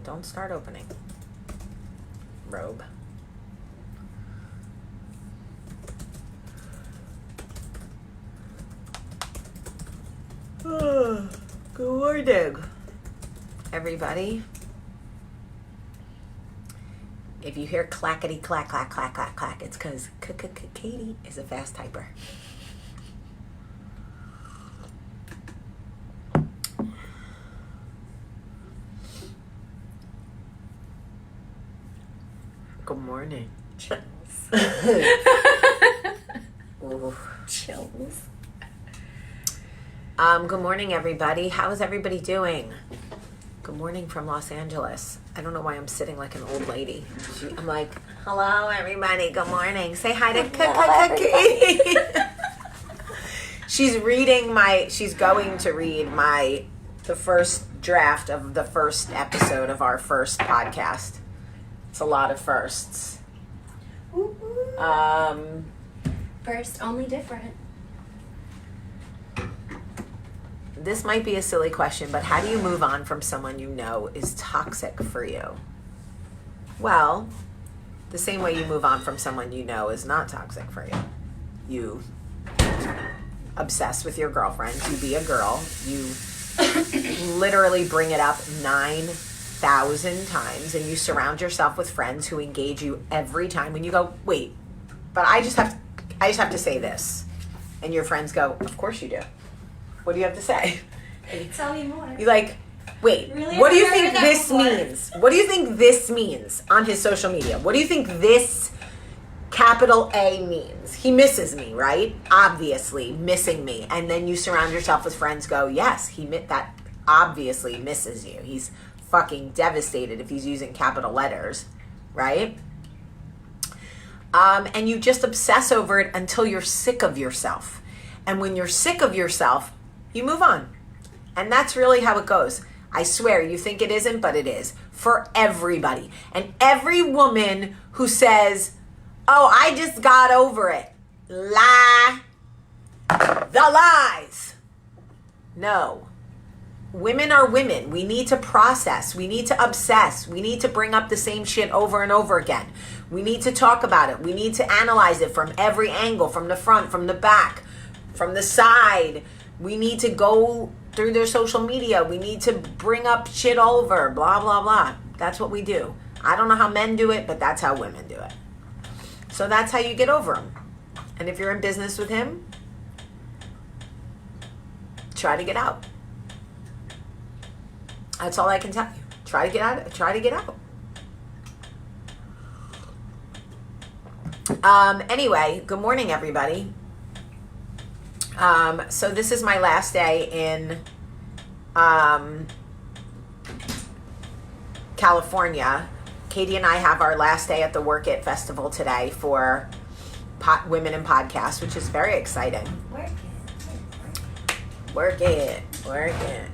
Don't start opening. Robe. Good morning, everybody. If you hear clackety clack clack clack clack clack, it's because Katie is a fast typer. Good morning. Chills. Ooh. Chills. Good morning, everybody. How is everybody doing? Good morning from Los Angeles. I don't know why I'm sitting like an old lady. I'm like, hello, everybody. Good morning. Say hi to Katie. She's going to read the first draft of the first episode of our first podcast. It's a lot of firsts. First, only different. This might be a silly question, but how do you move on from someone you know is toxic for you? Well, the same way you move on from someone you know is not toxic for you. You obsess with your girlfriend. You be a girl. You literally bring it up 9,000 times, and you surround yourself with friends who engage you every time when you go, wait, but I just have to say this. And your friends go, of course you do. What do you have to say? Tell me more. You're like, wait, really? What do you think this means? What do you think this means on his social media? What do you think this capital A means? He misses me, right? Obviously, missing me. And then you surround yourself with friends go, yes, that obviously misses you. He's fucking devastated if he's using capital letters, right? And you just obsess over it until you're sick of yourself. And when you're sick of yourself, you move on. And that's really how it goes. I swear, you think it isn't, but it is. For everybody. And every woman who says, oh, I just got over it. Lie. The lies. No. Women are women. We need to process. We need to obsess. We need to bring up the same shit over and over again. We need to talk about it. We need to analyze it from every angle, from the front, from the back, from the side. We need to go through their social media. We need to bring up shit over, blah, blah, blah. That's what we do. I don't know how men do it, but that's how women do it. So that's how you get over him. And if you're in business with him, try to get out. That's all I can tell you. Try to get out. Try to get out. Anyway, good morning, everybody. So this is my last day in California. Katie and I have our last day at the Work It Festival today for Women in Podcasts, which is very exciting. Work it. Work it.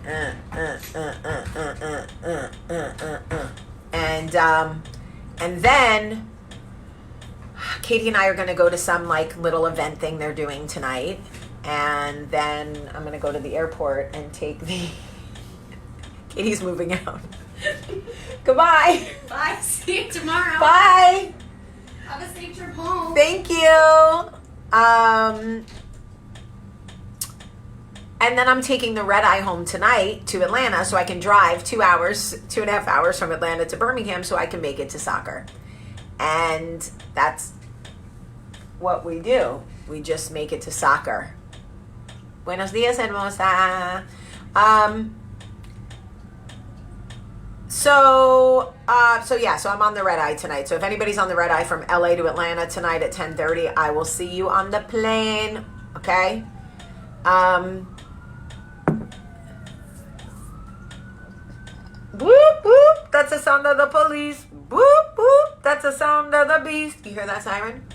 And then Katie and I are going to go to some like little event thing they're doing tonight. And then I'm going to go to the airport and take Katie's moving out. Goodbye. Bye. See you tomorrow. Bye. Have a safe trip home. Thank you. And then I'm taking the red eye home tonight to Atlanta so I can drive 2.5 hours from Atlanta to Birmingham so I can make it to soccer. And that's what we do. We just make it to soccer. Buenos dias, hermosa. So I'm on the red eye tonight. So if anybody's on the red eye from LA to Atlanta tonight at 10:30, I will see you on the plane. Okay? Whoop, whoop. That's the sound of the police. Whoop, whoop. That's the sound of the beast. You hear that siren?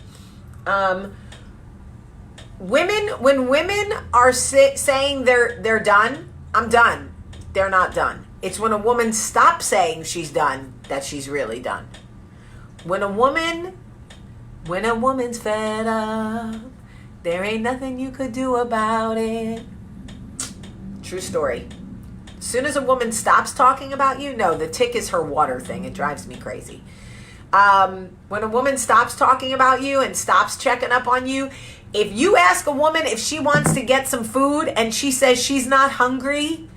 When women are saying they're done, I'm done. They're not done. It's when a woman stops saying she's done that she's really done. When a woman's fed up, there ain't nothing you could do about it. True story. As soon as a woman stops talking about you, no, the tick is her water thing. It drives me crazy. When a woman stops talking about you and stops checking up on you, if you ask a woman if she wants to get some food and she says she's not hungry,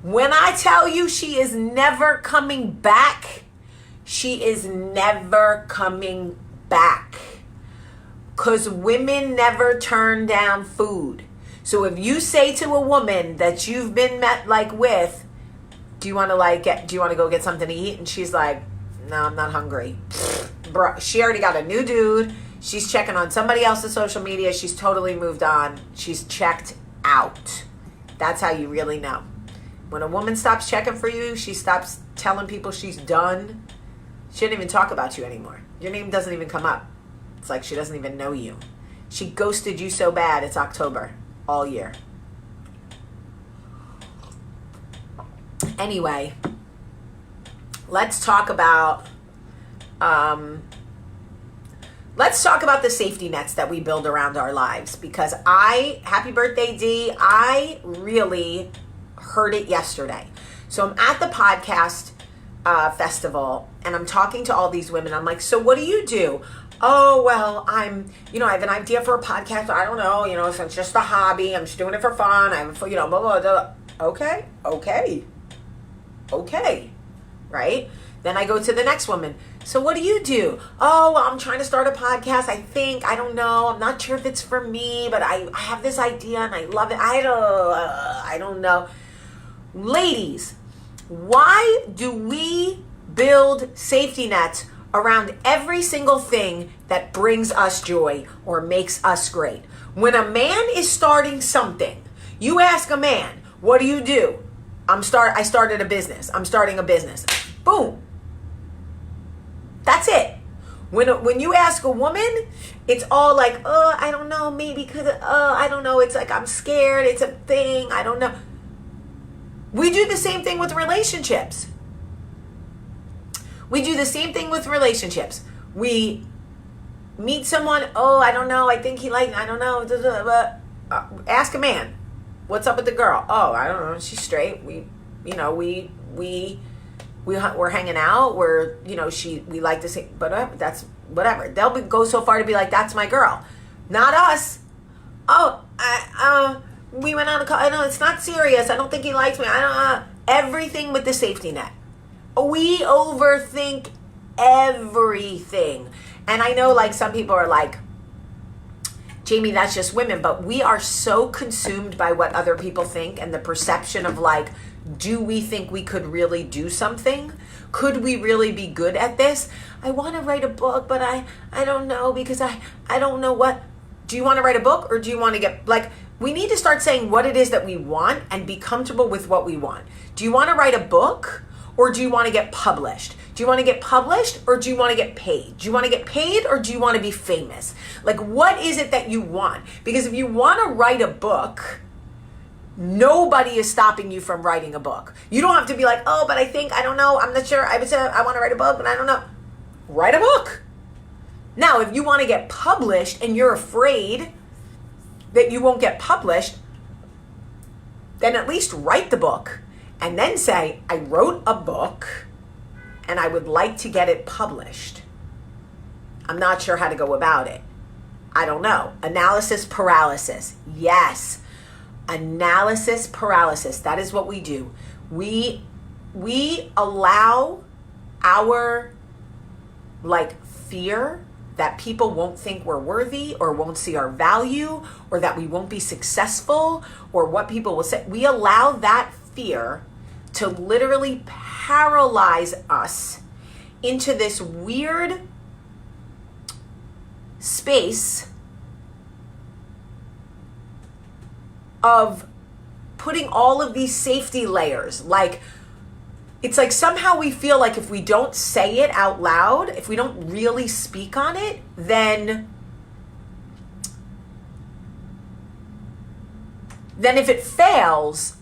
when I tell you she is never coming back, she is never coming back. Because women never turn down food. So if you say to a woman that you've been met with, do you want to go get something to eat? And she's like, no, I'm not hungry. Bro, she already got a new dude. She's checking on somebody else's social media. She's totally moved on. She's checked out. That's how you really know. When a woman stops checking for you, she stops telling people she's done. She doesn't even talk about you anymore. Your name doesn't even come up. It's like she doesn't even know you. She ghosted you so bad, it's October all year. Anyway, let's talk about the safety nets that we build around our lives, because happy birthday, Dee, I really heard it yesterday. So I'm at the podcast festival and I'm talking to all these women. I'm like, so what do you do? Oh, well, I have an idea for a podcast. I don't know, so it's just a hobby. I'm just doing it for fun. Blah, blah, blah. Okay. Right? Then I go to the next woman. So what do you do? Oh, well, I'm trying to start a podcast. I don't know. I'm not sure if it's for me, but I have this idea and I love it. I don't know. Ladies, why do we build safety nets around every single thing that brings us joy or makes us great? When a man is starting something, you ask a man, what do you do? I started a business. I'm starting a business. Boom. That's it. When you ask a woman, it's all like, I don't know, maybe I don't know. It's like, I'm scared. It's a thing. I don't know. We do the same thing with relationships. We meet someone, I don't know, I think I don't know. Ask a man, what's up with the girl? Oh, I don't know, she's straight. We're hanging out. We like to say, but that's whatever. They'll go so far to be like, that's my girl. Not us. We went on I know it's not serious. I don't think he likes me. Everything with the safety net. We overthink everything. And I know some people are like, Jamie, that's just women. But we are so consumed by what other people think and the perception of do we think we could really do something? Could we really be good at this? I want to write a book, but I don't know, because I don't know what. Do you want to write a book, or do you want to get we need to start saying what it is that we want and be comfortable with what we want. Do you want to write a book, or do you want to get published? Do you want to get published, or do you want to get paid? Do you want to get paid, or do you want to be famous? What is it that you want? Because if you want to write a book, nobody is stopping you from writing a book. You don't have to be like, but I don't know, I'm not sure, I want to write a book, but I don't know. Write a book. Now, if you want to get published and you're afraid that you won't get published, then at least write the book and then say, I wrote a book and I would like to get it published. I'm not sure how to go about it. I don't know. Analysis paralysis. Yes. Analysis paralysis. That is what we do. We allow our fear that people won't think we're worthy, or won't see our value, or that we won't be successful, or what people will say. We allow that fear to literally paralyze us into this weird space of putting all of these safety layers. It's somehow we feel like if we don't say it out loud, if we don't really speak on it, then if it fails,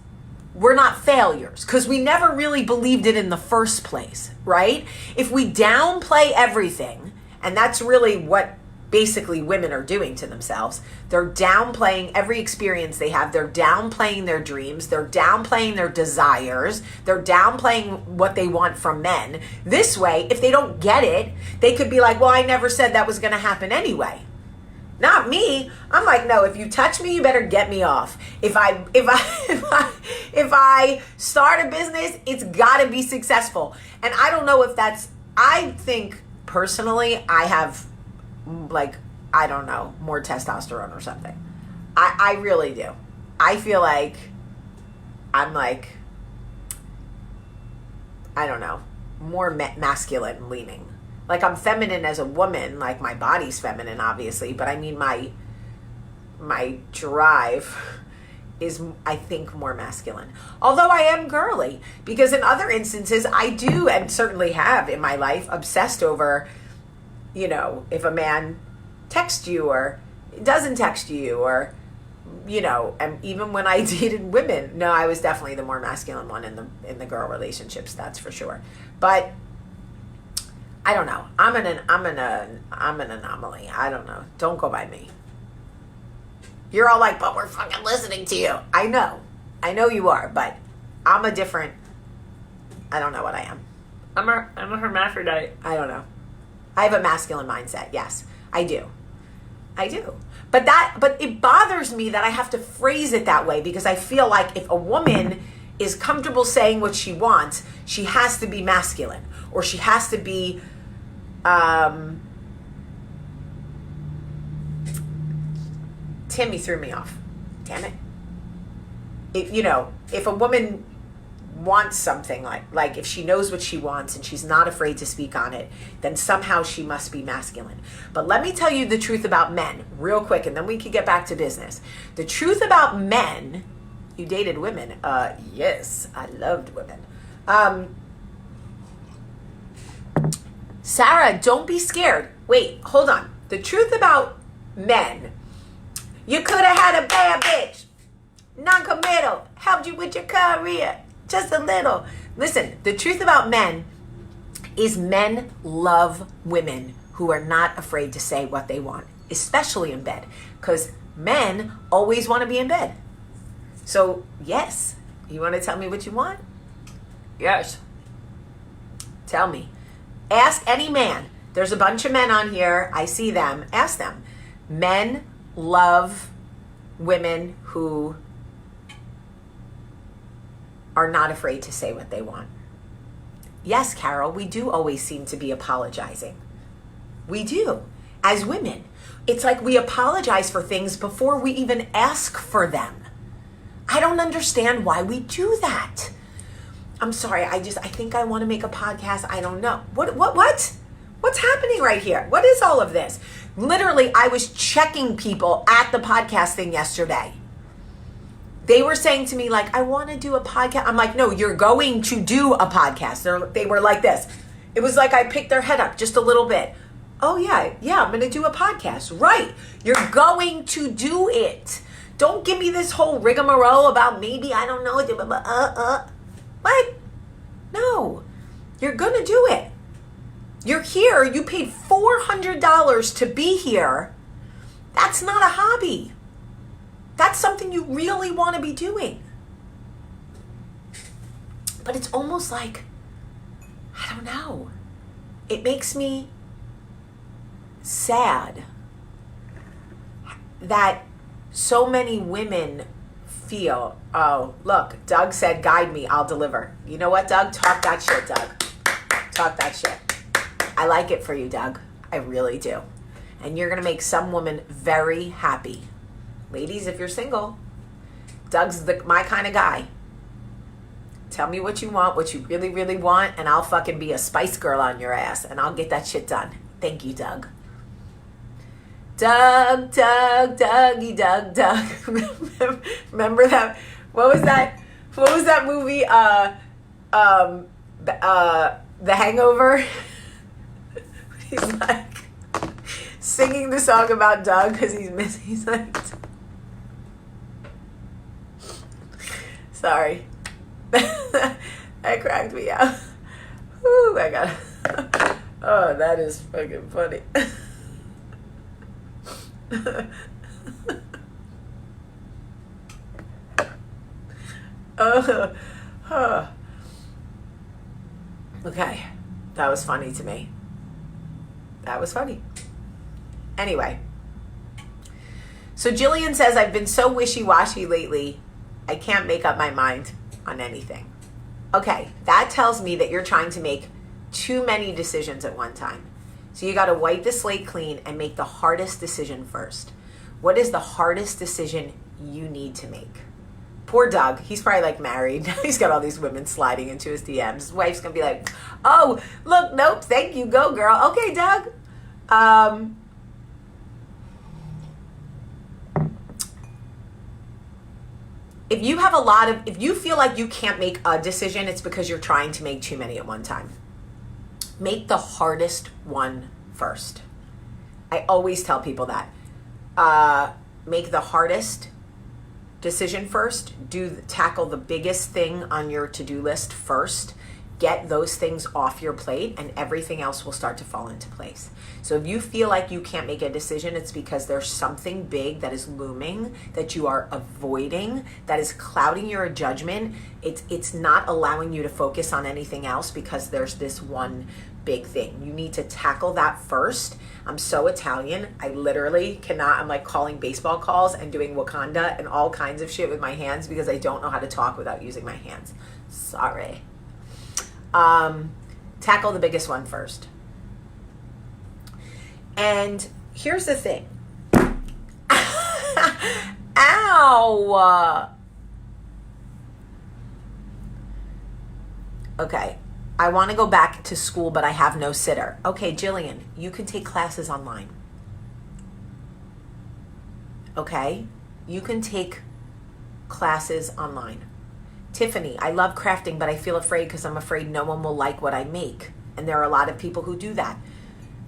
we're not failures, because we never really believed it in the first place, right? If we downplay everything, and that's really what basically women are doing to themselves. They're downplaying every experience they have. They're downplaying their dreams. They're downplaying their desires. They're downplaying what they want from men. This way, if they don't get it, they could be like, well, I never said that was going to happen anyway. Not me. I'm like, no, if you touch me, you better get me off. If I start a business, it's got to be successful. And I don't know if I think personally I have, like, I don't know, more testosterone or something. I really do. I feel like I'm like, I don't know, more masculine leaning. Like, I'm feminine as a woman, like my body's feminine, obviously, but I mean my drive is, I think, more masculine. Although I am girly, because in other instances I do, and certainly have in my life, obsessed over, you know, if a man texts you or doesn't text you, or, you know, and even when I dated women, no, I was definitely the more masculine one in the girl relationships, that's for sure. But I don't know. I'm an anomaly. I don't know. Don't go by me. You're all like, but we're fucking listening to you. I know you are, but I'm a different, I don't know what I am. I'm a hermaphrodite. I don't know. I have a masculine mindset. Yes, I do. But it bothers me that I have to phrase it that way, because I feel like if a woman is comfortable saying what she wants, she has to be masculine, or she has to be, Timmy threw me off. Damn it. If a woman wants something, like if she knows what she wants and she's not afraid to speak on it, then somehow she must be masculine. But let me tell you the truth about men real quick, and then we can get back to business. The truth about men, you dated women. Yes, I loved women. Sarah, don't be scared. Wait, hold on. The truth about men, you could have had a bad bitch, non-committal, helped you with your career, just a little. Listen, the truth about men is men love women who are not afraid to say what they want, especially in bed, because men always want to be in bed. So, yes, you want to tell me what you want? Yes. Tell me. Ask any man. There's a bunch of men on here. I see them. Ask them. Men love women who are not afraid to say what they want. Yes, Carol, we do always seem to be apologizing. We do. As women, it's like we apologize for things before we even ask for them. I don't understand why we do that. I'm sorry, I think I want to make a podcast. I don't know. What? What's happening right here? What is all of this? Literally, I was checking people at the podcast thing yesterday. They were saying to me, like, I want to do a podcast. I'm like, no, you're going to do a podcast. They were like this. It was like I picked their head up just a little bit. Oh, yeah, I'm going to do a podcast. Right. You're going to do it. Don't give me this whole rigmarole about maybe, I don't know. What? No. You're going to do it. You're here. You paid $400 to be here. That's not a hobby. That's something you really want to be doing. But it's almost like, I don't know. It makes me sad that so many women feel, oh, look, Doug said, guide me, I'll deliver. You know what, Doug? Talk that shit, Doug. Talk that shit. I like it for you, Doug. I really do. And you're going to make some woman very happy. Ladies, if you're single, Doug's my kind of guy. Tell me what you want, what you really, really want, and I'll fucking be a Spice Girl on your ass, and I'll get that shit done. Thank you, Doug. Doug, Dougie, Doug. Remember that? What was that movie? The Hangover. He's like singing the song about Doug because he's missing. He's like, sorry, that cracked me up. Ooh, I got. Oh, that is fucking funny. Okay, that was funny to me. That was funny. Anyway, so Jillian says, I've been so wishy-washy lately, I can't make up my mind on anything. Okay, that tells me that you're trying to make too many decisions at one time. So you got to wipe the slate clean and make the hardest decision first. What is the hardest decision you need to make? Poor Doug. He's probably like married. He's got all these women sliding into his DMs. His wife's going to be like, oh, look, nope, thank you. Go, girl. Okay, Doug. If you feel like you can't make a decision, it's because you're trying to make too many at one time. Make the hardest one first. I always tell people that. Make the hardest decision first. Tackle the biggest thing on your to-do list first. Get those things off your plate, and everything else will start to fall into place. So if you feel like you can't make a decision, it's because there's something big that is looming that you are avoiding, that is clouding your judgment. It's not allowing you to focus on anything else because there's this one big thing. You need to tackle that first. I'm so Italian. I literally cannot. I'm like calling baseball calls and doing Wakanda and all kinds of shit with my hands because I don't know how to talk without using my hands. Sorry. Tackle the biggest one first. And here's the thing. Ow! Okay. I want to go back to school, but I have no sitter. Okay, Jillian, you can take classes online. Okay? You can take classes online. Tiffany, I love crafting, but I feel afraid because I'm afraid no one will like what I make. And there are a lot of people who do that.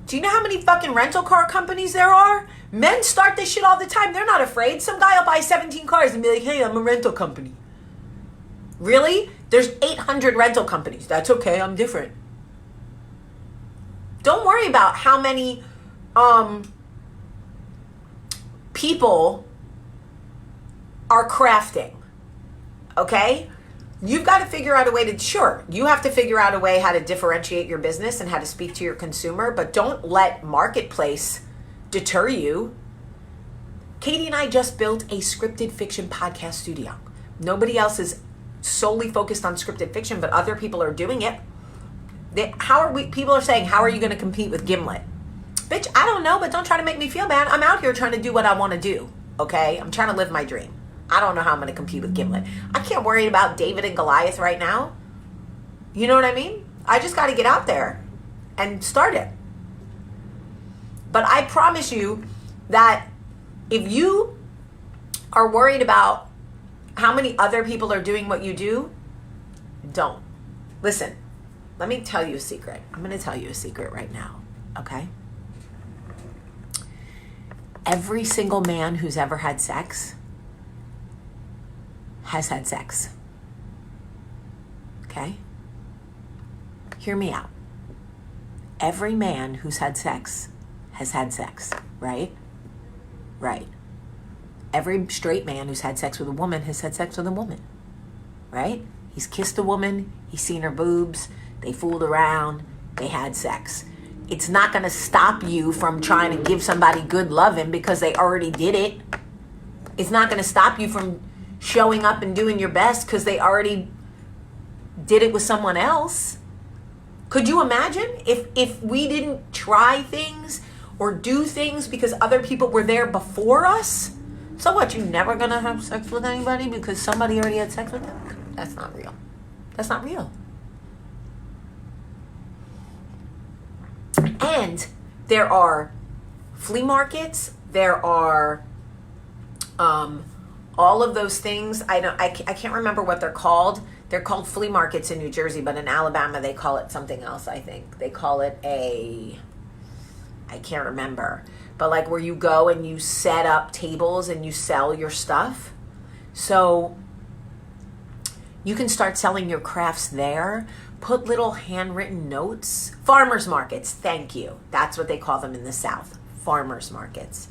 Do you know how many fucking rental car companies there are? Men start this shit all the time. They're not afraid. Some guy will buy 17 cars and be like, hey, I'm a rental company. Really? There's 800 rental companies. That's okay. I'm different. Don't worry about how many people are crafting. Okay? You've got to figure out a way to, sure, you have to figure out a way how to differentiate your business and how to speak to your consumer, but don't let marketplace deter you. Katie and I just built a scripted fiction podcast studio. Nobody else is solely focused on scripted fiction, but other people are doing it. People are saying, how are you going to compete with Gimlet? Bitch, I don't know, but don't try to make me feel bad. I'm out here trying to do what I want to do. Okay? I'm trying to live my dream. I don't know how I'm going to compete with Gimlet. I can't worry about David and Goliath right now. You know what I mean? I just got to get out there and start it. But I promise you that if you are worried about how many other people are doing what you do, don't. Listen, let me tell you a secret. I'm going to tell you a secret right now, okay? Every single man who's ever had sex has had sex. Okay? Hear me out. Every man who's had sex has had sex, right? Right. Every straight man who's had sex with a woman has had sex with a woman, right? He's kissed a woman, he's seen her boobs, they fooled around, they had sex. It's not going to stop you from trying to give somebody good loving because they already did it. It's not going to stop you from showing up and doing your best because they already did it with someone else. Could you imagine if we didn't try things or do things because other people were there before us? So what, you never gonna have sex with anybody because somebody already had sex with them? That's not real. That's not real. And there are flea markets, there are all of those things. I can't remember what they're called. They're called flea markets in New Jersey, but in Alabama they call it something else, I think. They call it I can't remember. But like where you go and you set up tables and you sell your stuff. So you can start selling your crafts there. Put little handwritten notes. Farmers markets, thank you. That's what they call them in the South. Farmers markets.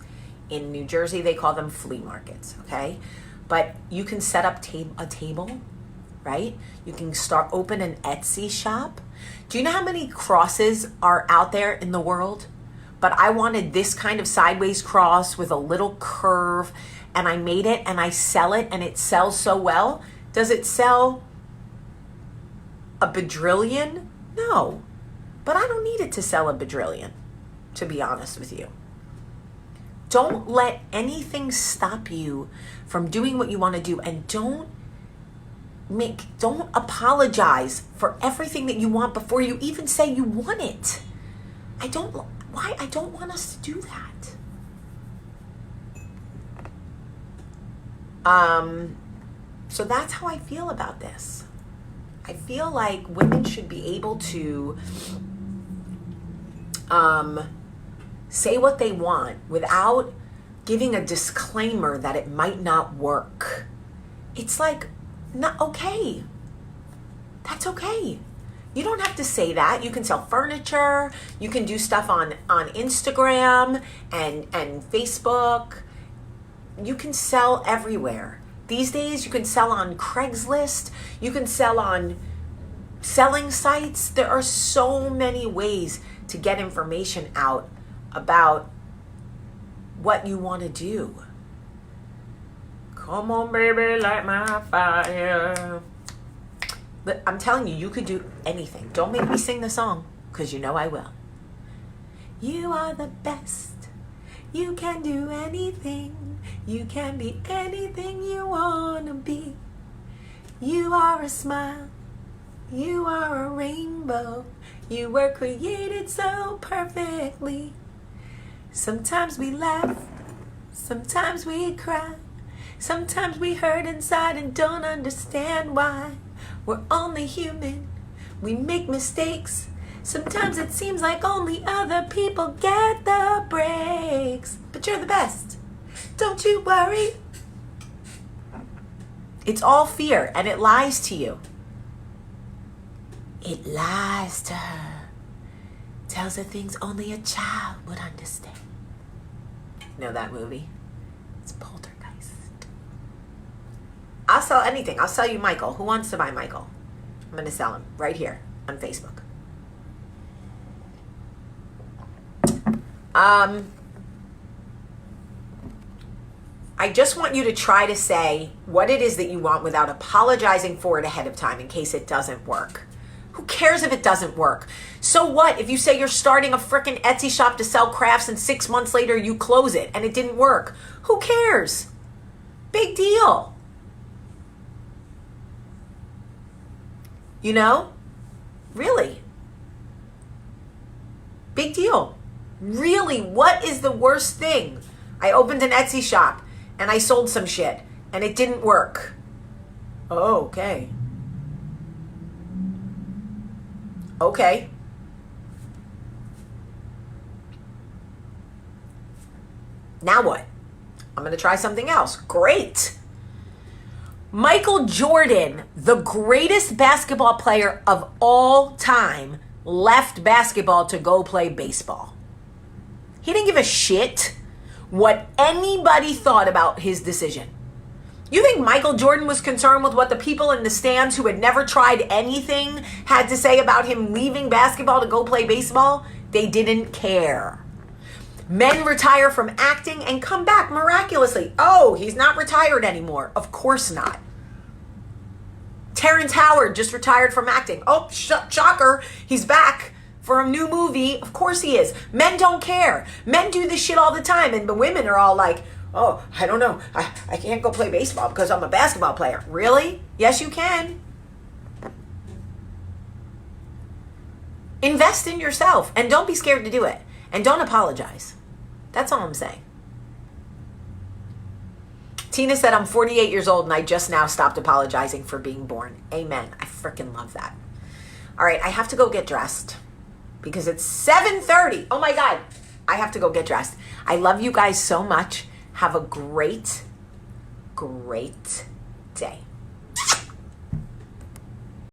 In New Jersey, they call them flea markets, okay? But you can set up a table, right? You can open an Etsy shop. Do you know how many crosses are out there in the world? But I wanted this kind of sideways cross with a little curve, and I made it and I sell it, and it sells so well. Does it sell a bajillion? No. But I don't need it to sell a bajillion, to be honest with you. Don't let anything stop you from doing what you want to do, and don't apologize for everything that you want before you even say you want it. I don't want us to do that. So that's how I feel about this. I feel like women should be able to say what they want without giving a disclaimer that it might not work. It's like, not okay. That's okay. You don't have to say that. You can sell furniture. You can do stuff on Instagram and Facebook. You can sell everywhere. These days, you can sell on Craigslist. You can sell on selling sites. There are so many ways to get information out about what you want to do. Come on, baby, light my fire. But I'm telling you, you could do anything. Don't make me sing the song, because you know I will. You are the best. You can do anything. You can be anything you want to be. You are a smile. You are a rainbow. You were created so perfectly. Sometimes we laugh. Sometimes we cry. Sometimes we hurt inside and don't understand why. We're only human. We make mistakes. Sometimes it seems like only other people get the breaks. But you're the best. Don't you worry. It's all fear, and it lies to you. It lies to her. Tells her things only a child would understand. Know that movie? It's Poltergeist. I'll sell anything. I'll sell you Michael. Who wants to buy Michael? I'm going to sell him right here on Facebook. I just want you to try to say what it is that you want without apologizing for it ahead of time in case it doesn't work. Who cares if it doesn't work? So what if you say you're starting a frickin' Etsy shop to sell crafts and 6 months later you close it and it didn't work? Who cares? Big deal. You know? Really. Big deal. Really, what is the worst thing? I opened an Etsy shop and I sold some shit and it didn't work. Oh, okay. Okay. Now what? I'm going to try something else. Great. Michael Jordan, the greatest basketball player of all time, left basketball to go play baseball. He didn't give a shit what anybody thought about his decision. You think Michael Jordan was concerned with what the people in the stands who had never tried anything had to say about him leaving basketball to go play baseball? They didn't care. Men retire from acting and come back miraculously. Oh, he's not retired anymore. Of course not. Terrence Howard just retired from acting. Oh, shocker. He's back for a new movie. Of course he is. Men don't care. Men do this shit all the time. And the women are all like, oh, I don't know. I can't go play baseball because I'm a basketball player. Really? Yes, you can. Invest in yourself and don't be scared to do it. And don't apologize. That's all I'm saying. Tina said, I'm 48 years old and I just now stopped apologizing for being born. Amen. I freaking love that. All right, I have to go get dressed because it's 7:30. Oh my God. I have to go get dressed. I love you guys so much. Have a great, great